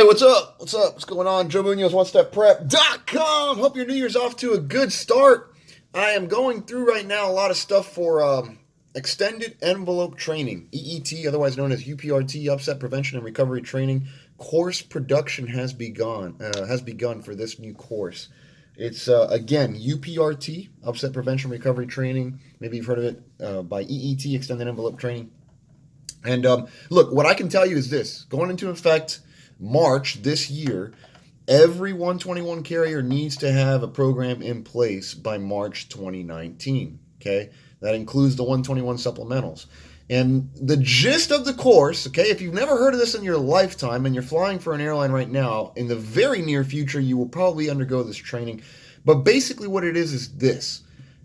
Hey, what's up? What's up? What's going on? Joe Munoz, OneStepPrep.com. Hope your New Year's off to a good start. I am going through right now a lot of stuff for extended envelope training, EET, otherwise known as UPRT, Upset Prevention and Recovery Training. Course production has begun for this new course. It's again UPRT, Upset Prevention Recovery Training. Maybe you've heard of it by EET, Extended Envelope Training. And look, what I can tell you is this: going into effect March this year, every 121 carrier needs to have a program in place by March 2019. Okay, that includes the 121 supplementals. And the gist of the course, okay, if you've never heard of this in your lifetime and you're flying for an airline right now, in the very near future, you will probably undergo this training. But basically what it is this.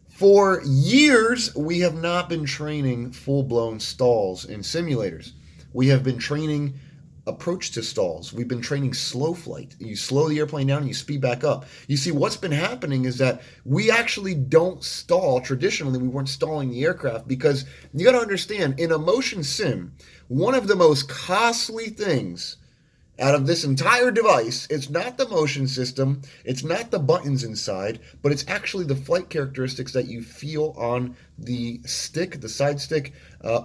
For years, we have not been training full-blown stalls in simulators. We have been training approach to stalls. We've been training slow flight. You slow the airplane down and you speed back up. You see, what's been happening is that we actually don't stall. Traditionally, we weren't stalling the aircraft because you got to understand, in a motion sim, one of the most costly things out of this entire device, it's not the motion system, it's not the buttons inside, but it's actually the flight characteristics that you feel on the stick, the side stick,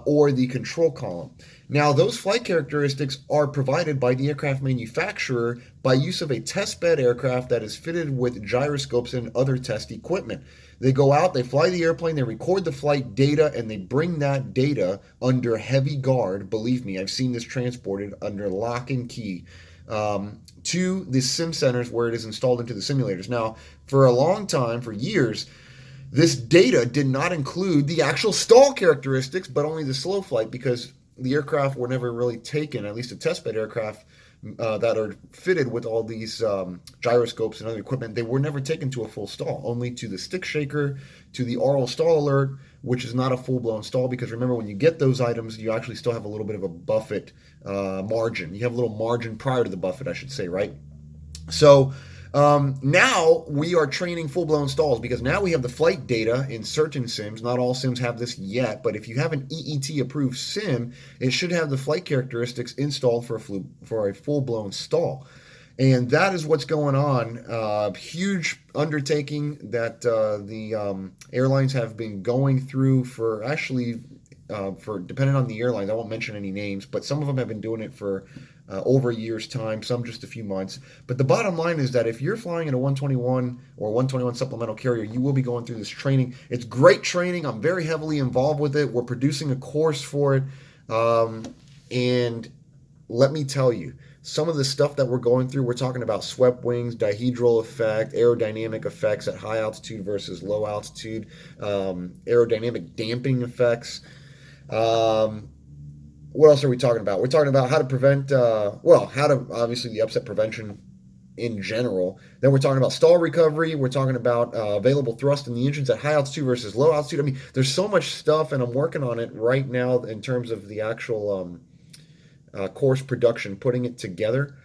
or the control column. Now, those flight characteristics are provided by the aircraft manufacturer by use of a testbed aircraft that is fitted with gyroscopes and other test equipment. They go out, they fly the airplane, they record the flight data, and they bring that data under heavy guard. Believe me, I've seen this transported under lock and key to the sim centers where it is installed into the simulators. Now, for a long time, for years, this data did not include the actual stall characteristics, but only the slow flight, because the aircraft were never really taken, at least the testbed aircraft that are fitted with all these gyroscopes and other equipment, they were never taken to a full stall, only to the stick shaker, to the aural stall alert, which is not a full-blown stall, because remember, when you get those items, you actually still have a little bit of a buffet margin. You have a little margin prior to the buffet, I should say, right? So now we are training full-blown stalls because now we have the flight data in certain sims. Not all sims have this yet, but if you have an EET-approved sim, it should have the flight characteristics installed for a full-blown stall. And that is what's going on. Huge undertaking that the airlines have been going through for actually, depending on the airlines, I won't mention any names, but some of them have been doing it for over a year's time, some just a few months. But the bottom line is that if you're flying in a 121 or 121 supplemental carrier, you will be going through this training. It's great training. I'm very heavily involved with it. We're producing a course for it. And let me tell you, some of the stuff that we're going through, we're talking about swept wings, dihedral effect, aerodynamic effects at high altitude versus low altitude, aerodynamic damping effects. What else are we talking about? We're talking about how to prevent, obviously the upset prevention in general. Then we're talking about stall recovery. We're talking about available thrust in the engines at high altitude versus low altitude. I mean, there's so much stuff, and I'm working on it right now in terms of the actual course production, putting it together.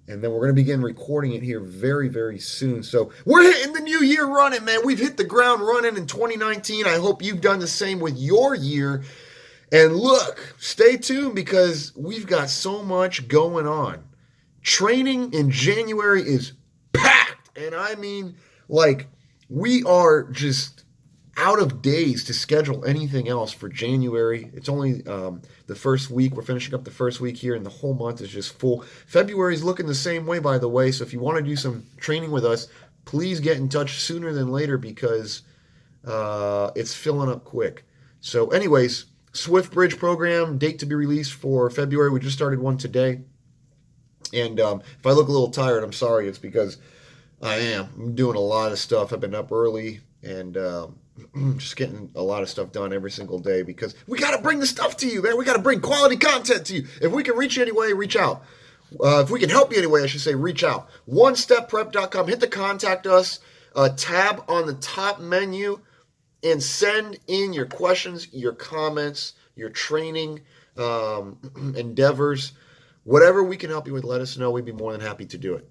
And then we're going to begin recording it here very, very soon. So we're hitting the new year running, man. We've hit the ground running in 2019. I hope you've done the same with your year. And look, stay tuned because we've got so much going on. Training in January is packed. And I mean, like, we are just out of days to schedule anything else for January. It's only the first week. We're finishing up the first week here, and the whole month is just full. February is looking the same way, by the way. So if you want to do some training with us, please get in touch sooner than later because it's filling up quick. So anyways, Swift Bridge program, date to be released for February. We just started one today. And if I look a little tired, I'm sorry. It's because I'm doing a lot of stuff. I've been up early and just getting a lot of stuff done every single day because we got to bring the stuff to you, man. We got to bring quality content to you. If we can reach you anyway, reach out. If we can help you anyway, I should say, reach out. OneStepPrep.com. Hit the contact us tab on the top menu. And send in your questions, your comments, your training endeavors. Whatever we can help you with, let us know. We'd be more than happy to do it.